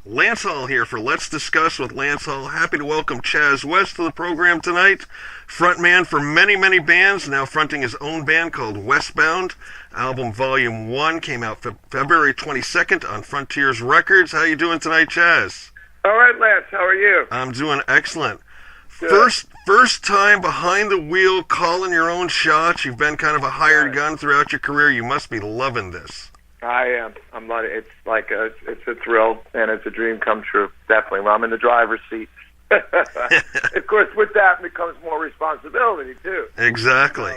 Lance Hall here for Let's Discuss with Lance Hall. Happy to welcome Chaz West to the program tonight. Frontman for many, many bands, now fronting his own band called Westbound. Album Volume 1 came out February 22nd on Frontiers Records. How you doing tonight, Chaz? All right, Lance. How are you? I'm doing excellent. Good. First time behind the wheel, calling your own shots. You've been kind of a hired gun throughout your career. You must be loving this. I am. It's a thrill and it's a dream come true. Definitely. Well, I'm in the driver's seat. Of course, with that becomes more responsibility too. Exactly.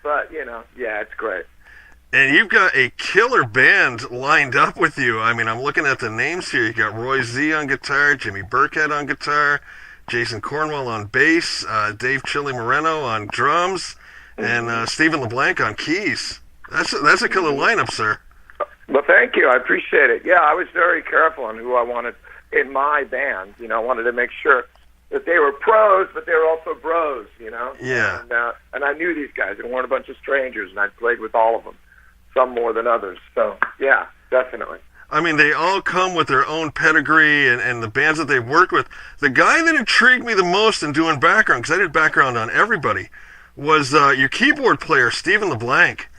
But it's great. And you've got a killer band lined up with you. I mean, I'm looking at the names here. You got Roy Z on guitar, Jimmy Burkhead on guitar, Jason Cornwell on bass, Dave Chili Moreno on drums, and Stephen LeBlanc on keys. That's a killer lineup, sir. Well, thank you. I appreciate it. Yeah, I was very careful on who I wanted in my band. I wanted to make sure that they were pros, but they were also bros, Yeah. And I knew these guys. They weren't a bunch of strangers, and I played with all of them, some more than others. So, yeah, definitely. I mean, they all come with their own pedigree and the bands that they've worked with. The guy that intrigued me the most in doing background, because I did background on everybody, was your keyboard player, Stephen LeBlanc.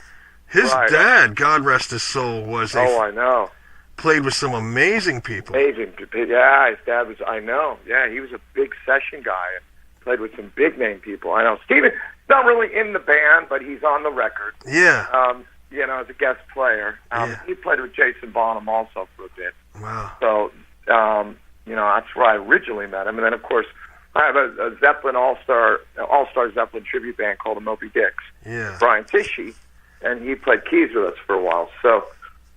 His dad, God rest his soul, I know. Played with some amazing people. Amazing. Yeah, his dad was, I know. Yeah, he was a big session guy and played with some big name people. I know. Steven's not really in the band, but he's on the record. Yeah. As a guest player. He played with Jason Bonham also for a bit. Wow. So, that's where I originally met him. And then, of course, I have a Zeppelin All-Star Zeppelin tribute band called the Moby Dicks. Yeah. Brian Tichy. And he played keys with us for a while. So,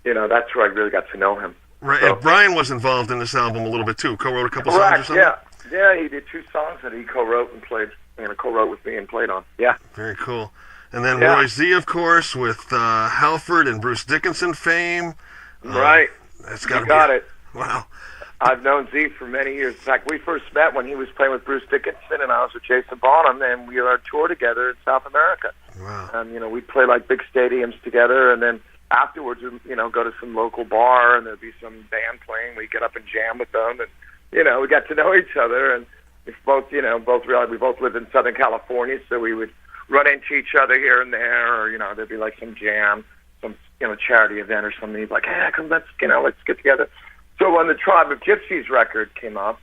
that's where I really got to know him. Right, so, and Brian was involved in this album a little bit too. Co-wrote a couple songs or something? Yeah, he did 2 songs that he co-wrote and played, co-wrote with me and played on. Yeah. Very cool. And then Roy Z, of course, with Halford and Bruce Dickinson fame. Right. That's got it. Wow. I've known Z for many years. In fact, we first met when he was playing with Bruce Dickinson and I was with Jason Bonham, and we were on tour together in South America. Wow. And, we'd play like big stadiums together, and then afterwards, go to some local bar, and there'd be some band playing. We'd get up and jam with them, and, we got to know each other, and we both realized we both lived in Southern California, so we would run into each other here and there, or, there'd be like some jam, some, charity event or something. He'd be like, hey, come, let's get together. So when the Tribe of Gypsies record came up,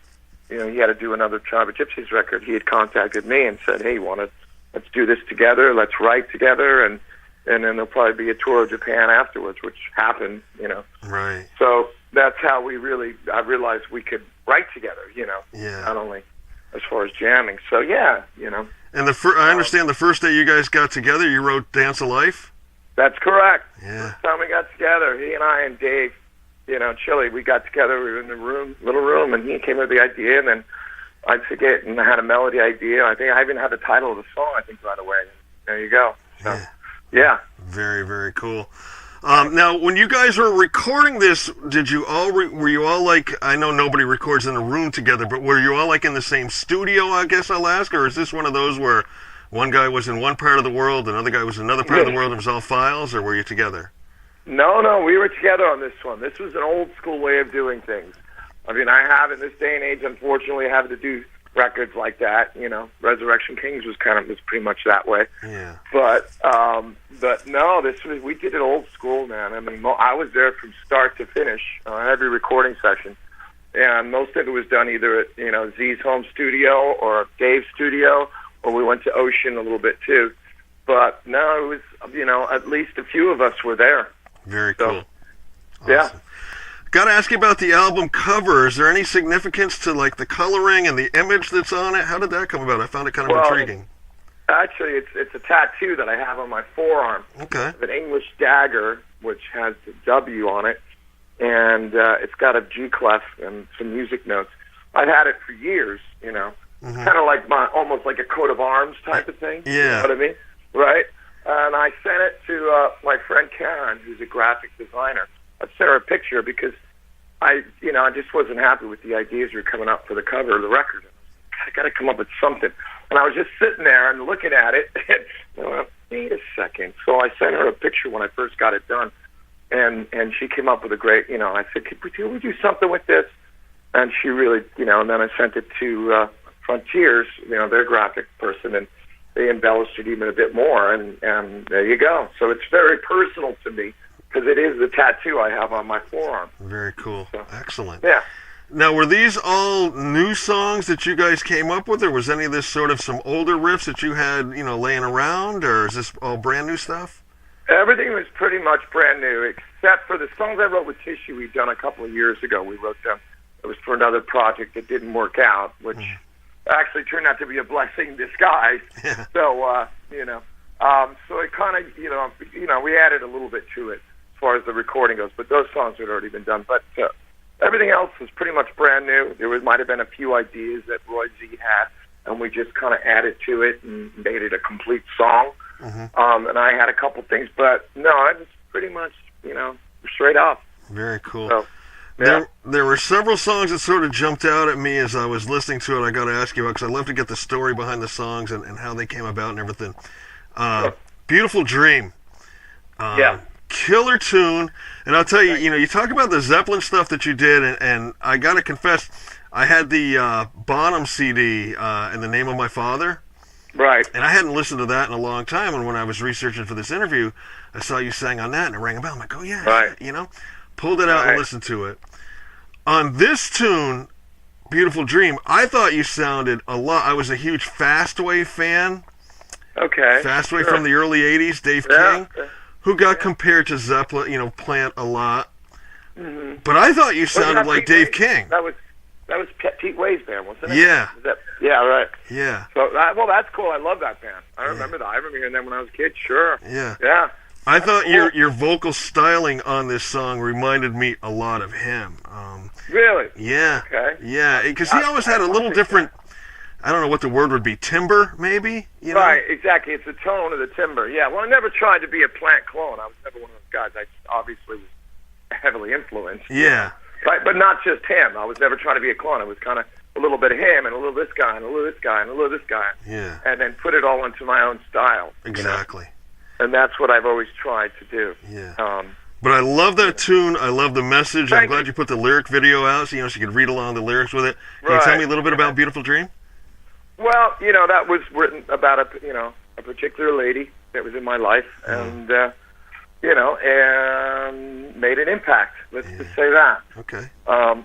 he had to do another Tribe of Gypsies record. He had contacted me and said, hey, let's do this together, let's write together, and then there'll probably be a tour of Japan afterwards, which happened, Right. So that's how I realized we could write together, Yeah. not only as far as jamming. So, yeah, And I understand the first day you guys got together, you wrote Dance of Life? That's correct. Yeah. First time we got together, he and I and Dave, Chili, we got together, we were in the little room, and he came with the idea, and then I forget, and I had a melody idea. I think I even had the title of the song, right away. There you go. So, yeah. Very, very cool. Now, when you guys were recording this, were you all like, I know nobody records in a room together, but were you all like in the same studio, I guess I'll ask, or is this one of those where one guy was in one part of the world, another guy was in another part of the world, and it was all files, or were you together? No, we were together on this one. This was an old school way of doing things. I mean, in this day and age, unfortunately, having to do records like that. Resurrection Kings was pretty much that way. Yeah. But no, we did it old school, man. I mean, I was there from start to finish on every recording session, and most of it was done either at Z's home studio or Dave's studio, or we went to Ocean a little bit too. But no, it was at least a few of us were there. Very cool. Awesome. Yeah. Got to ask you about the album cover. Is there any significance to like the coloring and the image that's on it? How did that come about? I found it kind of intriguing. Actually, it's a tattoo that I have on my forearm. Okay. An English dagger, which has the W on it, and it's got a G clef and some music notes. I've had it for years, kind of like almost like a coat of arms type of thing. Yeah. You know what I mean? Right? And I sent it to my friend Karen, who's a graphic designer. I sent her a picture because I just wasn't happy with the ideas that were coming up for the cover of the record. I got to come up with something. And I was just sitting there and looking at it, and I went, wait a second. So I sent her a picture when I first got it done, and she came up with a great, I said, could we do something with this? And she really, and then I sent it to Frontiers, their graphic person, and they embellished it even a bit more, and there you go. So it's very personal to me because it is the tattoo I have on my forearm. Very cool. So, excellent. Yeah. Now, were these all new songs that you guys came up with, or was any of this sort of some older riffs that you had, laying around, or is this all brand new stuff? Everything was pretty much brand new, except for the songs I wrote with Tissue we'd done a couple of years ago. We wrote them. It was for another project that didn't work out, which actually turned out to be a blessing in disguise. Yeah. So, so it kind of, we added a little bit to it as far as the recording goes, but those songs had already been done. But everything else was pretty much brand new. There might have been a few ideas that Roy Z had, and we just kind of added to it and made it a complete song. And I had a couple things, but no, it was pretty much, straight up. Very cool. So, yeah. There were several songs that sort of jumped out at me as I was listening to it. I got to ask you about, because I love to get the story behind the songs and how they came about and everything. Beautiful Dream. Killer tune. And I'll tell you, you talk about the Zeppelin stuff that you did, and I got to confess, I had the Bonham CD, In the Name of My Father. Right. And I hadn't listened to that in a long time, and when I was researching for this interview, I saw you sang on that, and it rang a bell. I'm like, oh, yeah. Right. Pulled it out and listened to it. On this tune, Beautiful Dream, I thought you sounded a lot. I was a huge Fastway fan. Okay. Fastway from the early 80s, Dave King, who got compared to Zeppelin, Plant a lot. Mm-hmm. But I thought you sounded like Dave King. That was Pete Way's band, wasn't it? Yeah. Yeah, right. Yeah. So, that's cool. I love that band. I remember that. I remember hearing them when I was a kid. Sure. Yeah. Yeah. I thought your vocal styling on this song reminded me a lot of him. Really? Yeah. Okay. Yeah, because he always had a little different, I don't know what the word would be, timbre, maybe? Right, exactly. It's the tone of the timbre. Yeah, well, I never tried to be a Plant clone. I was never one of those guys. I obviously was heavily influenced. Yeah. Right, but not just him. I was never trying to be a clone. It was kind of a little bit of him and a little this guy and a little this guy and a little this guy. Yeah. And then put it all into my own style. Exactly. And that's what I've always tried to do. Yeah. But I love that tune. I love the message. I'm glad you put the lyric video out so you could read along the lyrics with it. Can you tell me a little bit about Beautiful Dream? Well, that was written about a particular lady that was in my life, and and made an impact. Let's just say that. Okay. And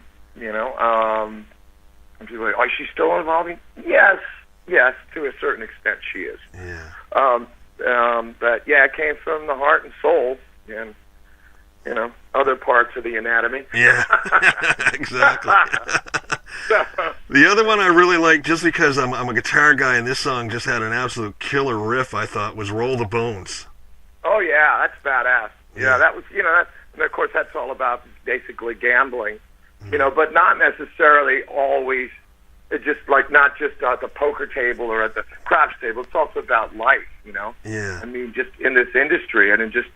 people are like, is she still involving? Yes, to a certain extent she is. Yeah. But it came from the heart and soul, and other parts of the anatomy. Yeah, exactly. The other one I really like, just because I'm a guitar guy, and this song just had an absolute killer riff, I thought, was Roll the Bones. Oh, yeah, that's badass. Yeah, that was, and of course that's all about basically gambling, but not necessarily always, just like not just at the poker table or at the craps table. It's also about life, Yeah. I mean, just in this industry and in just,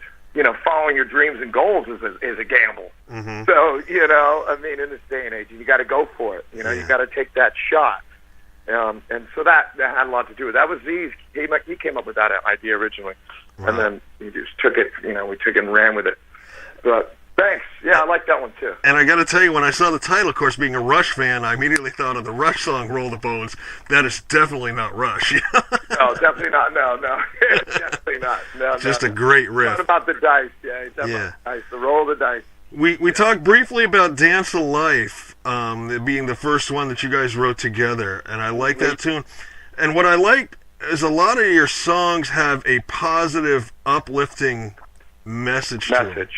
following your dreams and goals is a gamble. Mm-hmm. So, I mean, in this day and age, you got to go for it. You got to take that shot. And so that had a lot to do with it. That was he came up with that idea originally. Wow. And then he just took it, we took it and ran with it. But thanks. Yeah, I like that one too. And I got to tell you, when I saw the title, of course, being a Rush fan, I immediately thought of the Rush song "Roll the Bones." That is definitely not Rush. No, definitely not. No, definitely not. No, just a great riff. It's not about the dice. Yeah, definitely dice. The roll of the dice. We talked briefly about "Dance of Life," being the first one that you guys wrote together, and I like that tune. And what I like is a lot of your songs have a positive, uplifting message to them.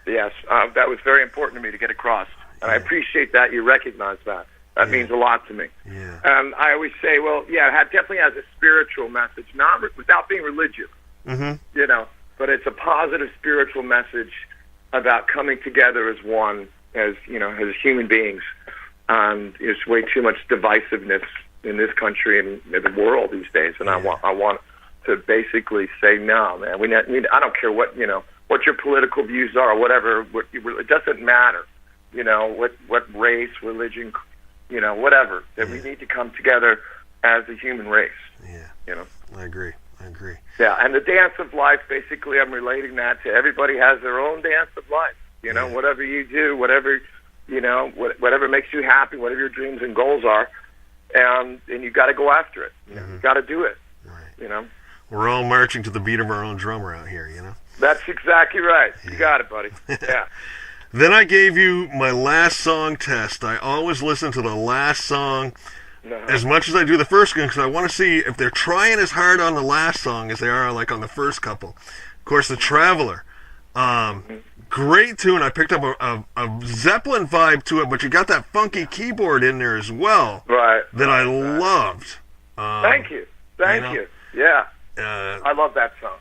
Yes, that was very important to me to get across, and I appreciate that you recognize that. That means a lot to me. Yeah. And I always say, well, it definitely has a spiritual message, not without being religious. Mm-hmm. But it's a positive spiritual message about coming together as one, as as human beings. And there's way too much divisiveness in this country and in the world these days. And I want to basically say, no, man, I don't care what what your political views are, or whatever. It doesn't matter. What race, religion, whatever. That we need to come together as a human race. Yeah. I agree. Yeah, and the dance of life, basically, I'm relating that to everybody has their own dance of life. Whatever you do, whatever whatever makes you happy, whatever your dreams and goals are, and you got to go after it. You got to do it. Right. We're all marching to the beat of our own drummer out here. That's exactly right. You got it, buddy. Yeah. Then I gave you my last song test. I always listen to the last song as much as I do the first one, because I want to see if they're trying as hard on the last song as they are like on the first couple. Of course, The Traveler. Great tune. I picked up a Zeppelin vibe to it, but you got that funky keyboard in there as well. Right. That I loved. Thank you. Yeah. I love that song.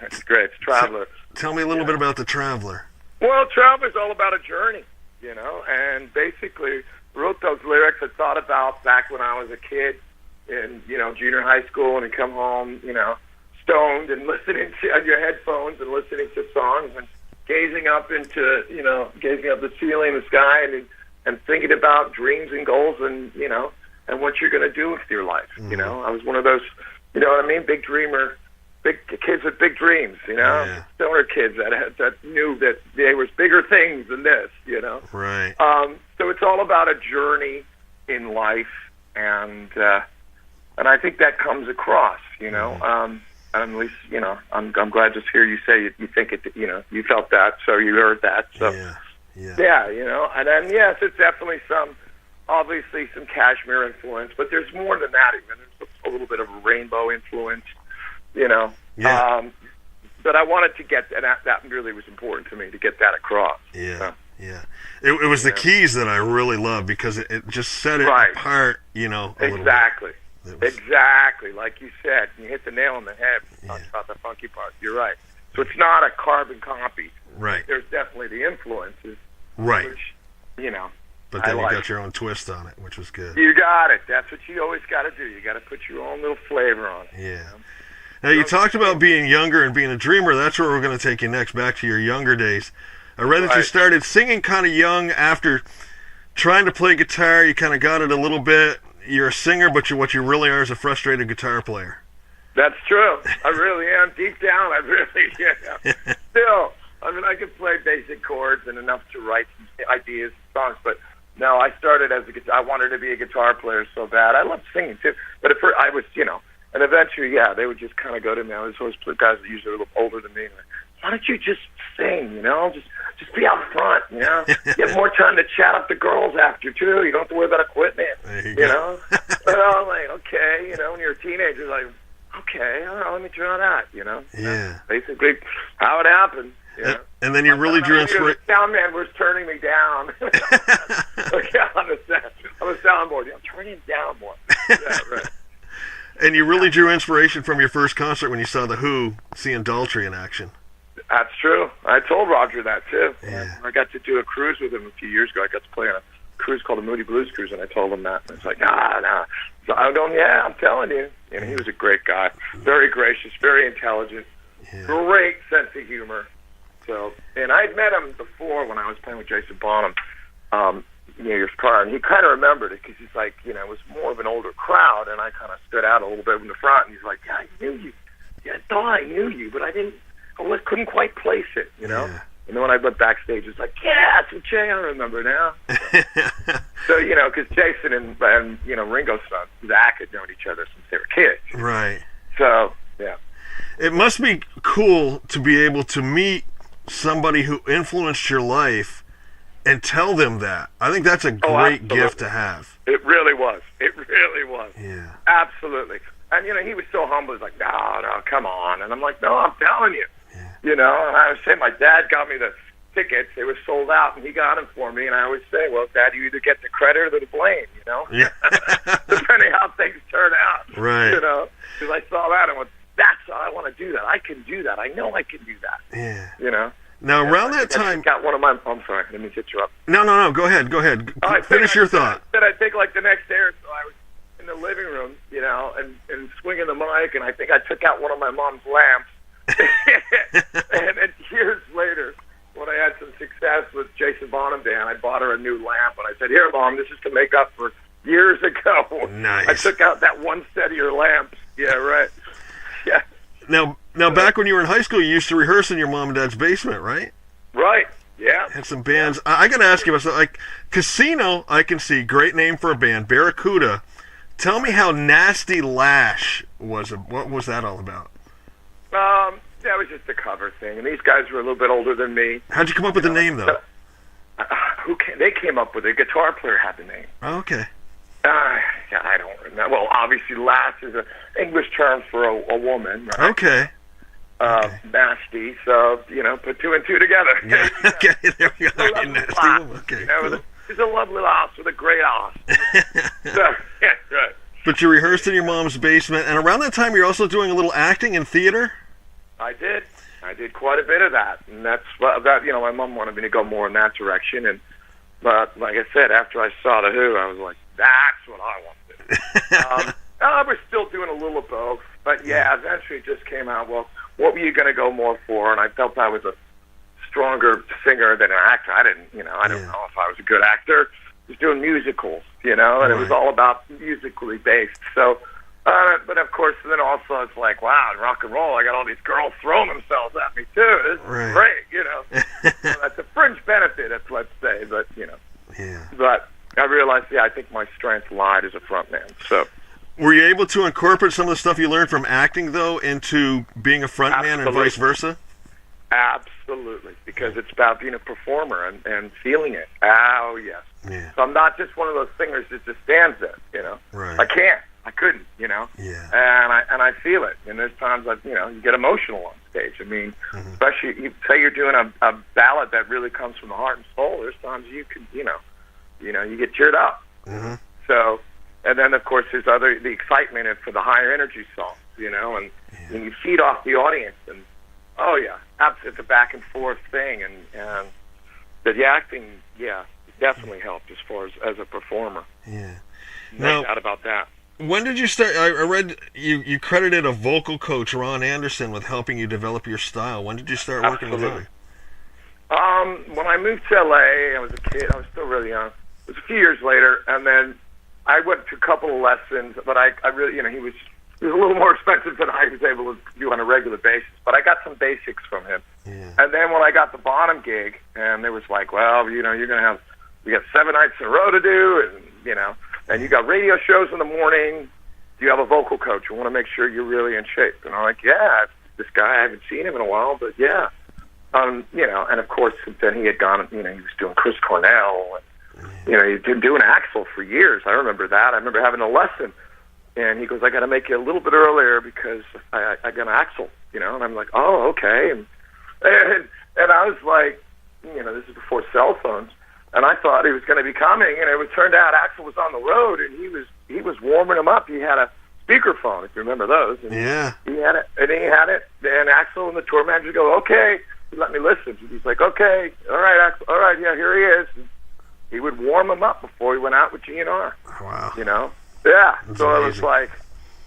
It's great. It's Traveler. Tell me a little bit about The Traveler. Well, Traveler's all about a journey, and basically wrote those lyrics I thought about back when I was a kid in, junior high school, and I'd come home, stoned and listening to on your headphones and listening to songs and gazing up the ceiling, the sky, and thinking about dreams and goals and, and what you're going to do with your life. I was one of those, big dreamer, big kids with big dreams, stoner kids that knew that there was bigger things than this, Right. So it's all about a journey in life, and I think that comes across, at least, I'm glad to hear you say you think it, you felt that, so you heard that, so yeah, and then yes, it's definitely obviously some Kashmir influence, but there's more than that even. There's a little bit of a rainbow influence, but I wanted to get that really was important to me to get that across. Yeah. It was the keys that I really loved, because it just set it apart, Exactly. Exactly, like you said, you hit the nail on the head. Talk about the funky part. You're right. So it's not a carbon copy. Right. There's definitely the influences. Right. Which, But then you got your own twist on it, which was good. You got it. That's what you always got to do. You got to put your own little flavor on it. Yeah. Now, you talked about being younger and being a dreamer. That's where we're going to take you next, back to your younger days. I read that you started singing kind of young after trying to play guitar. You kind of got it a little bit. You're a singer, but what you really are is a frustrated guitar player. That's true. I really am. Deep down, I really am. Still, I can play basic chords and enough to write some ideas and songs, but no, I started as I wanted to be a guitar player so bad. I loved singing, too. But at first, I was, and eventually, they would just kind of go to me. I was always guys that usually a little older than me. Like, why don't you just sing, Just be out front, You have more time to chat up the girls after, too. You don't have to worry about equipment, But I'm like, okay, when you're a teenager, like, okay, all right, let me try that, Yeah. Basically, how it happened, And then you really drew inspiration. The sound man was turning me down. Okay, on the soundboard. Turn him down more. Yeah, right. And you really drew inspiration from your first concert when you saw The Who, seeing Daltrey in action. That's true. I told Roger that, too. Yeah. I got to do a cruise with him a few years ago. I got to play on a cruise called the Moody Blues Cruise, and I told him that. And it's like, nah. So I'm going, I'm telling you. And he was a great guy. Very gracious, very intelligent. Yeah. Great sense of humor. So, and I'd met him before when I was playing with Jason Bonham years prior, and he kind of remembered it because he's like, it was more of an older crowd, and I kind of stood out a little bit in the front, and he's like, I knew you. Yeah, I thought I knew you, but I couldn't quite place it, Yeah. And then when I went backstage, it's like, yeah, it's Jay, I remember now. So because Jason and Ringo's son, Zach, had known each other since they were kids. Right. So, yeah. It must be cool to be able to meet somebody who influenced your life and tell them that. I think that's a great gift to have. It really was. Yeah. Absolutely. And, he was so humble. He's like, no, come on. And I'm like, no, I'm telling you. Yeah. And I would say my dad got me the tickets. They were sold out, and he got them for me. And I always say, well, Dad, you either get the credit or the blame, Yeah. Depending how things turn out. Right. Because I saw that and went, I want to do that. I can do that. I know I can do that. Yeah. Now, around that time... I'm sorry. Let me get you up. No. Go ahead. Finish your thought. I think like the next day or so, I was in the living room, and swinging the mic, and I think I took out one of my mom's lamps. and years later, when I had some success with Jason Bonham Band, I bought her a new lamp, and I said, here, Mom, this is to make up for years ago. Nice. I took out that one set of your lamps. Yeah, right. Yeah. Now, back when you were in high school, you used to rehearse in your mom and dad's basement, right? Right. Yeah. Had some bands. I got to ask you about something. Like Casino, I can see. Great name for a band. Barracuda. Tell me how Nasty Lash was. What was that all about? That was just a cover thing. And these guys were a little bit older than me. How'd you come up with the name, though? They came up with it. A guitar player had the name. Oh, okay. Yeah, I don't remember. Well, obviously, lash is an English term for a woman, right? Okay. Nasty, so, put two and two together. Yeah. Okay, there we go. Nasty woman. Okay, cool. She's a lovely ass with a great ass. So, yeah, right. But you rehearsed in your mom's basement, and around that time you're also doing a little acting in theater? I did quite a bit of that, and that's that. My mom wanted me to go more in that direction, but like I said, after I saw The Who, I was like, that's what I want to do. I was still doing a little of both, but yeah, eventually it just came out. Well, what were you going to go more for? And I felt I was a stronger singer than an actor. I didn't know if I was a good actor. I was doing musicals, and it was all about musically based. So. But of course, then also it's like, wow, in rock and roll, I got all these girls throwing themselves at me too. This is great, So that's a fringe benefit, let's say, but Yeah. But I realized, I think my strength lied as a frontman. So. Were you able to incorporate some of the stuff you learned from acting though into being a frontman and vice versa? Absolutely, because it's about being a performer and feeling it. Oh yes. Yeah. So I'm not just one of those singers that just stands there. Right. I couldn't, Yeah. And I feel it. And there's times you get emotional on stage. I mean, especially you say you're doing a ballad that really comes from the heart and soul. There's times you can, you get cheered up. Mm-hmm. So, and then of course there's the excitement for the higher energy songs, and you feed off the audience. And it's a back and forth thing. And the acting, definitely helped as far as a performer. Yeah. No doubt about that. When did you start? I read you credited a vocal coach, Ron Anderson, with helping you develop your style. When did you start working with him? When I moved to LA, I was a kid. I was still really young. It was a few years later, and then I went to a couple of lessons. But I really, he was a little more expensive than I was able to do on a regular basis. But I got some basics from him. Yeah. And then when I got the Bonham gig, and it was like, well, you're gonna we got 7 nights in a row to do, and and you got radio shows in the morning. Do you have a vocal coach? You want to make sure you're really in shape. And I'm like, this guy, I haven't seen him in a while, but and of course, then he had gone, he was doing Chris Cornell, and, he'd been doing Axl for years. I remember that. I remember having a lesson, and he goes, I got to make you a little bit earlier because I got an Axl, and I'm like, oh, okay. And I was like, this is before cell phones. And I thought he was going to be coming, and it turned out Axl was on the road, and he was warming him up. He had a speakerphone, if you remember those. And he had it, and Axl and the tour manager go, okay, he let me listen. He's like, okay, all right, Axl, all right, here he is. And he would warm him up before he went out with GNR. Wow. Yeah. That's so amazing. It was like,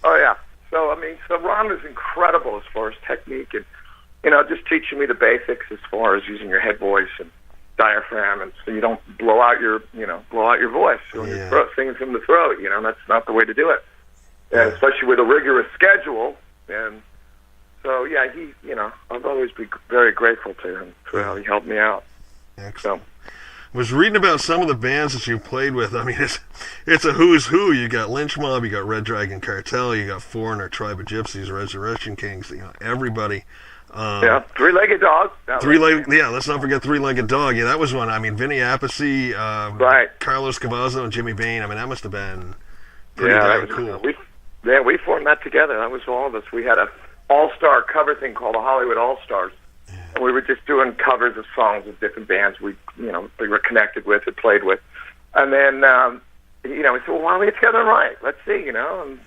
oh yeah. So so Ron was incredible as far as technique and just teaching me the basics as far as using your head voice and diaphragm, and so you don't blow out your voice when you're singing from the throat. That's not the way to do it, and especially with a rigorous schedule. And so he, I've always been very grateful to him for how he helped me out. Excellent. Was reading about some of the bands that you played with. I mean, it's a who's who. You got Lynch Mob, you got Red Dragon Cartel, you got Foreigner, Tribe of Gypsies, Resurrection Kings. Everybody. Three-Legged Dog. Let's not forget Three-Legged Dog. Yeah, that was one. I mean, Vinny Appice, Carlos Cavazzo, and Jimmy Bain. I mean, that must have been pretty darn cool. We formed that together. That was all of us. We had a all-star cover thing called the Hollywood All-Stars. Yeah. And we were just doing covers of songs of different bands we were connected with and played with. And then, we said, well, why don't we get together and write? Let's see, and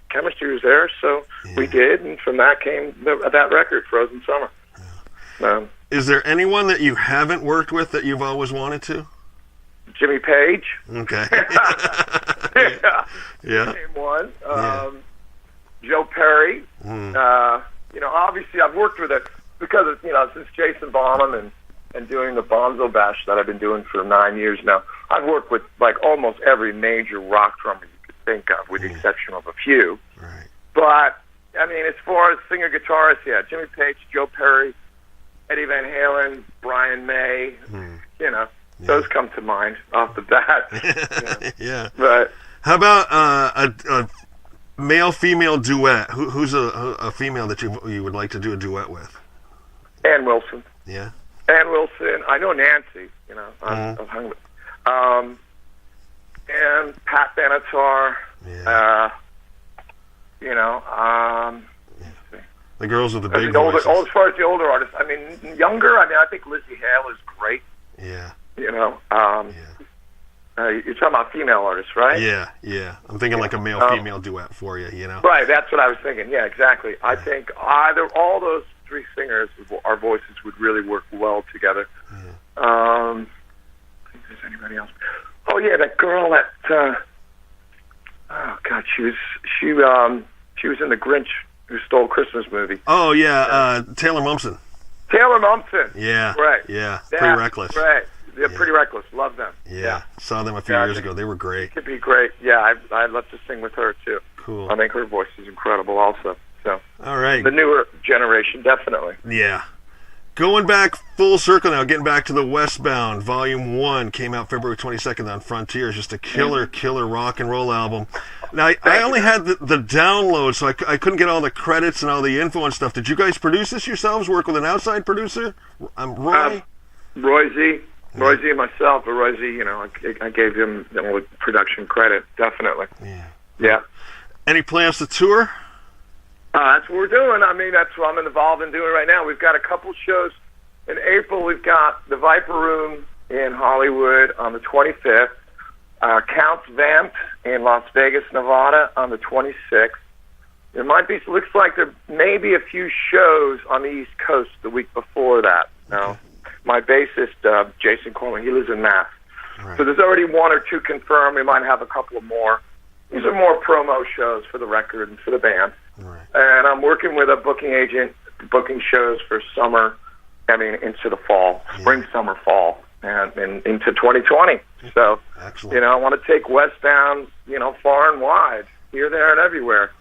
chemistry was there, so we did, and from that came that record, Frozen Summer. Yeah. Is there anyone that you haven't worked with that you've always wanted to? Jimmy Page. Okay. Name one. Joe Perry. Obviously I've worked with it because of, since Jason Bonham and doing the Bonzo Bash that I've been doing for 9 years now, I've worked with like almost every major rock drummer you could think of, with the exception of a few. Right. But I mean, as far as singer guitarists, Jimmy Page, Joe Perry, Eddie Van Halen, Brian May, those come to mind off the bat. Yeah. But how about a male-female duet? Who's a female that you would like to do a duet with? Ann Wilson. Yeah. Ann Wilson. I know Nancy. I've hung with. And Pat Benatar. Yeah. The girls with the big voices. As far as the older artists, younger. I think Lizzie Hale is great. Yeah. You're talking about female artists, right? Yeah. I'm thinking like a male-female duet for you, Right, that's what I was thinking. Yeah, exactly. I think either all those three singers, our voices would really work well together. Yeah. I think there's anybody else. Oh yeah, that girl that. Oh God, she was in the Grinch Who Stole Christmas movie. Oh yeah, Taylor Momsen. Taylor Momsen. Yeah. Right. Yeah. Pretty Reckless. Right. Yeah, Pretty Reckless. Love them. Yeah. Saw them a few years ago. They were great. Could be great. Yeah, I'd love to sing with her too. Cool. I think her voice is incredible also. So. All right. The newer generation, definitely. Yeah. Going back full circle now, getting back to the Westbound, Volume 1 came out February 22nd on Frontiers. Just a killer rock and roll album. Now, I only had the download, so I couldn't get all the credits and all the info and stuff. Did you guys produce this yourselves, work with an outside producer? Roy? Roy Z and myself, but Roy Z, I gave him the production credit, definitely. Yeah. Any plans to tour? That's what we're doing. That's what I'm involved in doing right now. We've got a couple shows in April. We've got the Viper Room in Hollywood on the 25th. Counts Vamped in Las Vegas, Nevada on the 26th. Looks like there may be a few shows on the East Coast the week before that. Now, my bassist, Jason Coleman, he lives in Mass. Right. So there's already one or two confirmed. We might have a couple of more. These are more promo shows for the record and for the band. Right. And I'm working with a booking agent, booking shows for summer, into the fall, spring, summer, fall, and into 2020. So, excellent. I want to take Westbound, far and wide, here, there, and everywhere,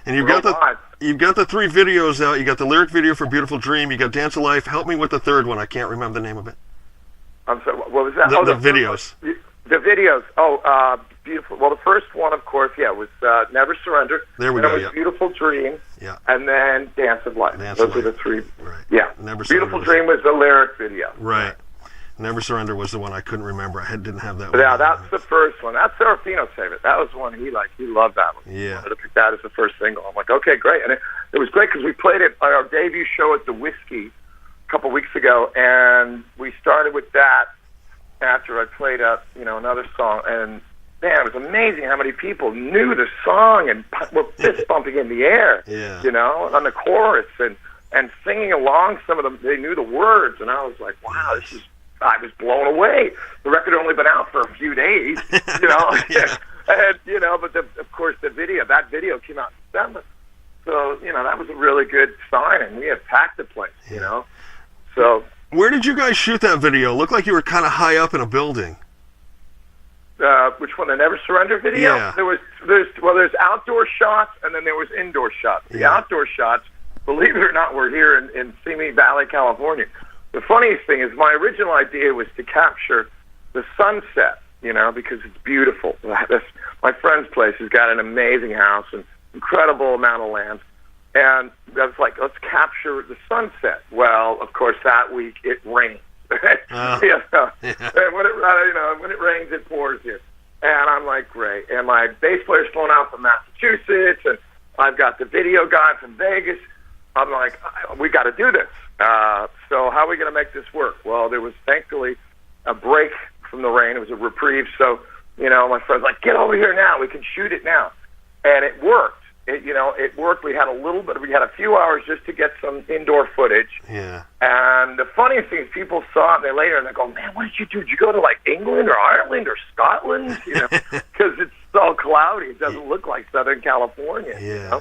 And you've got the 3 videos out. You got the lyric video for Beautiful Dream. You got Dance of Life. Help me with the third one. I can't remember the name of it. I'm sorry, what was that? The videos. The videos. Beautiful. Well, the first one, of course, was Never Surrender. There we go. It was Beautiful Dream. Yeah. And then Dance of Life. Those are the 3. Right. Yeah. Beautiful Dream was the lyric video. Right. Never Surrender was the one I couldn't remember. I didn't have that one. Yeah, that's the first one. That's Serafino's favorite. That was one he loved that one. Yeah. He wanted to pick that as the first single. I'm like, okay, great. And it was great because we played it at our debut show at the Whiskey a couple weeks ago, and we started with that after I played another song, and man, it was amazing how many people knew the song and were fist bumping in the air, on the chorus and singing along. Some of them, they knew the words, and I was like, wow, I was blown away. The record had only been out for a few days, and but of course that video came out in December, so that was a really good sign, and we had packed the place, so. Where did you guys shoot that video? It looked like you were kind of high up in a building. Which one? The Never Surrender video? Yeah. There's outdoor shots and then there was indoor shots. The outdoor shots, believe it or not, were here in Simi Valley, California. The funniest thing is my original idea was to capture the sunset, because it's beautiful. My friend's place has got an amazing house and incredible amount of land. And I was like, let's capture the sunset. Well, of course, that week it rained. And when it rains, it pours here. And I'm like, great. And my bass player's flown out from Massachusetts, and I've got the video guy from Vegas. I'm like, we got to do this. So how are we going to make this work? Well, there was thankfully a break from the rain. It was a reprieve. So, my friend's like, get over here now. We can shoot it now. And it worked. It worked. We had a few hours just to get some indoor footage. Yeah. And the funniest thing is people saw it and they go, man, what did you do? Did you go to England or Ireland or Scotland? Because it's so cloudy. It doesn't look like Southern California. Yeah.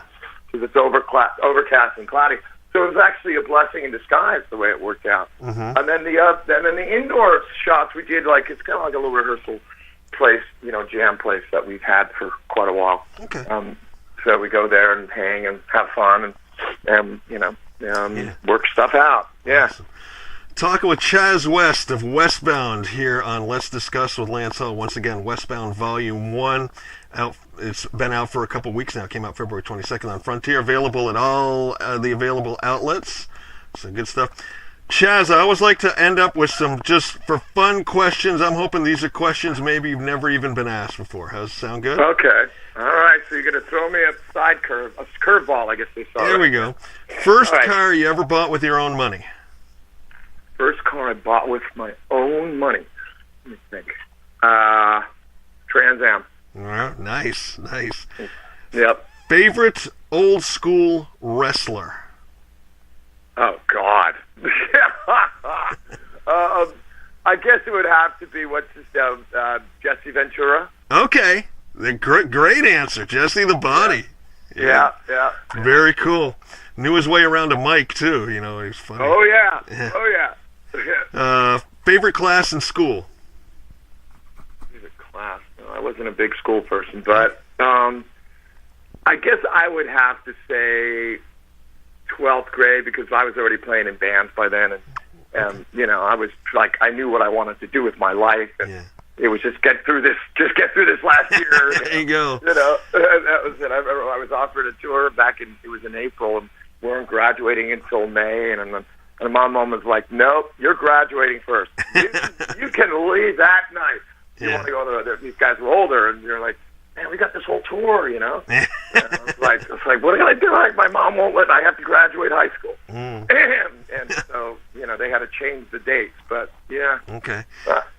Because it's overcast and cloudy. So it was actually a blessing in disguise the way it worked out. Mm-hmm. And then the indoor shots we did, it's kind of like a little rehearsal place, jam place that we've had for quite a while. Okay. So we go there and hang and have fun and work stuff out. Yeah. Awesome. Talking with Chaz West of Westbound here on Let's Discuss with Lance Hull. Once again, Westbound Volume 1. It's been out for a couple weeks now. It came out February 22nd on Frontier. Available at all the available outlets. So good stuff. Chaz, I always like to end up with some just for fun questions. I'm hoping these are questions maybe you've never even been asked before. How's it sound good? Okay. All right. So you're going to throw me a curveball, I guess they saw. There we go. First car you ever bought with your own money? First car I bought with my own money. Let me think. Trans Am. Well, nice. Yep. Favorite old school wrestler? Oh, God. I guess it would have to be, Jesse Ventura. Okay. Great answer. Jesse the Body. Yeah. Very cool. Knew his way around a mic, too. You know, he was funny. Oh, yeah. Favorite class in school? Favorite class? No, I wasn't a big school person, but I guess I would have to say 12th grade because I was already playing in bands by then, and I was like, I knew what I wanted to do with my life, and it was just get through this last year. There you go. That was it. I remember I was offered a tour it was in April, and we weren't graduating until May, and my mom was like, "Nope, you're graduating first. You can leave that night. You want to go there?" These guys were older, and you're like, "Man, we got this whole tour, you know." It's like, what am I going to do? Like, my mom won't let. I have to graduate high school, and so they had to change the dates. But yeah. Okay.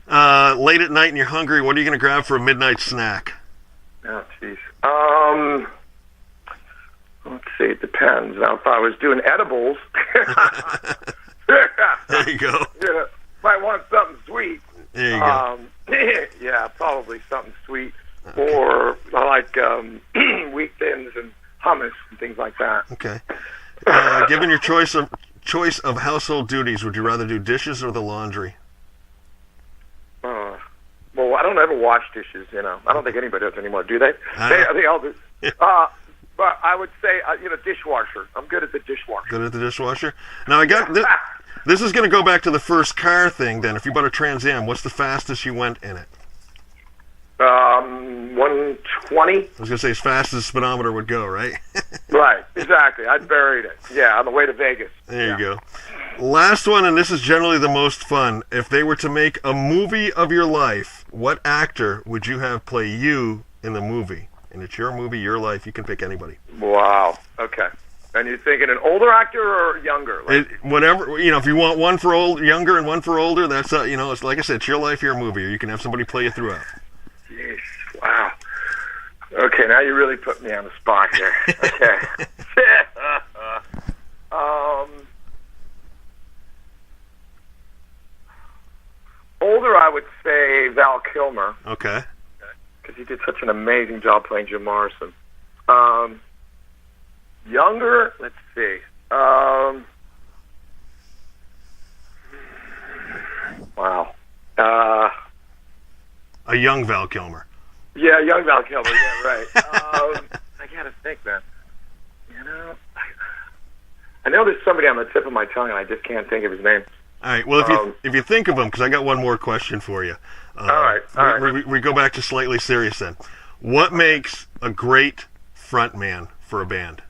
Late at night and you're hungry. What are you going to grab for a midnight snack? Oh, jeez. Let's see. It depends. Now, if I was doing edibles, there you go. Might want something sweet. There you go. Yeah, probably something sweet. Okay. Or I like wheat thins and hummus and things like that. Okay. Given your choice of household duties, would you rather do dishes or the laundry? Well, I don't ever wash dishes. I don't think anybody does anymore. Do they? They all do. But I would say, dishwasher. I'm good at the dishwasher. Good at the dishwasher? Now, I got this. This is going to go back to the first car thing, then. If you bought a Trans Am, what's the fastest you went in it? 120. I was going to say as fast as the speedometer would go, right? Right, exactly. I buried it. Yeah, on the way to Vegas. There you go. Last one, and this is generally the most fun. If they were to make a movie of your life, what actor would you have play you in the movie? And it's your movie, your life. You can pick anybody. Wow. Okay. And you're thinking an older actor or younger? Whatever. If you want one for younger and one for older, that's it's like I said, it's your life, your movie, or you can have somebody play you throughout. Jeez. Wow. Okay, now you really put me on the spot here. Okay. Older, I would say Val Kilmer. Okay. Because he did such an amazing job playing Jim Morrison. Younger, let's see. Wow. A young Val Kilmer. Yeah, young Val Kilmer. Yeah, right. I gotta think, man. I know there's somebody on the tip of my tongue, and I just can't think of his name. All right. Well, if you think of him, because I got one more question for you. All right. We go back to slightly serious then. What makes a great frontman for a band?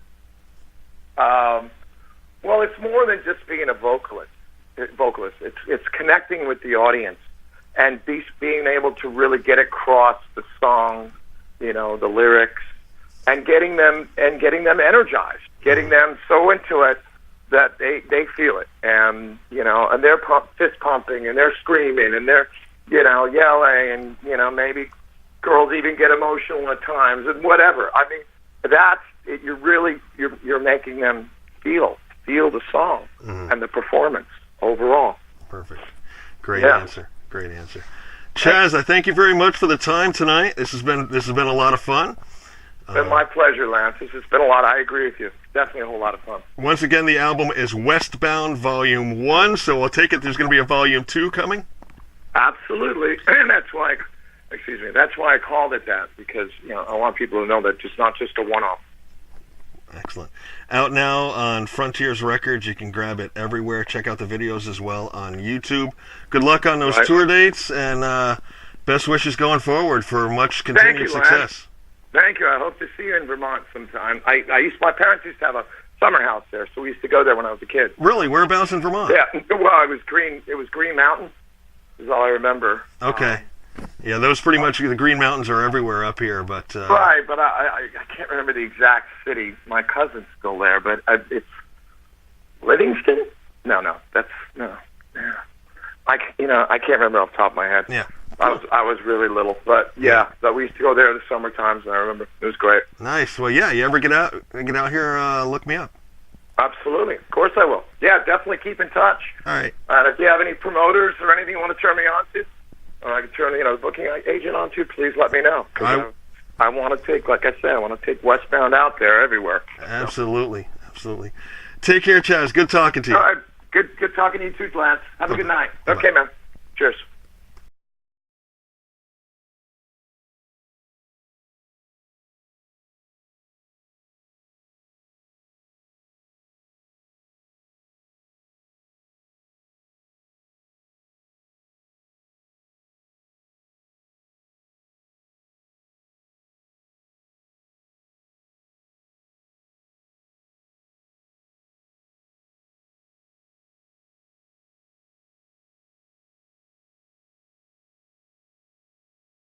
Well, it's more than just being a vocalist. It's connecting with the audience and being able to really get across the song, the lyrics, and getting them energized, getting them so into it that they feel it, and and they're fist pumping and they're screaming and they're yelling, and maybe girls even get emotional at times and whatever. I mean, that's it. You're making them feel the song and the performance overall. Perfect. Great answer. Chaz, I thank you very much for the time tonight. This has been a lot of fun. It's been my pleasure, Lance. This has been a lot. I agree with you. Definitely a whole lot of fun. Once again, the album is Westbound Volume 1, so I'll take it there's going to be a Volume 2 coming? Absolutely. And that's why I called it that, because I want people to know that it's not just a one-off. Excellent. Out now on Frontiers Records. You can grab it everywhere. Check out the videos as well on YouTube. Good luck on those tour dates, and best wishes going forward for much continued success. Thank you. I hope to see you in Vermont sometime. My parents used to have a summer house there, so we used to go there when I was a kid. Really? Whereabouts in Vermont? Yeah. Well, it was Green Mountain. Is all I remember. Okay. Yeah, those pretty much, the Green Mountains are everywhere up here, but... Right, but I can't remember the exact city. My cousin's still there, but it's Livingston? No, that's... No. Yeah. I can't remember off the top of my head. Yeah. I was really little, but yeah, but we used to go there in the summer times, and I remember. It was great. Nice. Well, yeah, you ever get out here, look me up. Absolutely. Of course I will. Yeah, definitely keep in touch. All right. And if you have any promoters or anything you want to turn me on to, or I can turn, the booking agent on to, please let me know. I want to take, like I said, I want to take Westbound out there everywhere. Absolutely. Absolutely. Take care, Chaz. Good talking to you. All right. Good talking to you too, Lance. Have a good night. Okay, man. Cheers.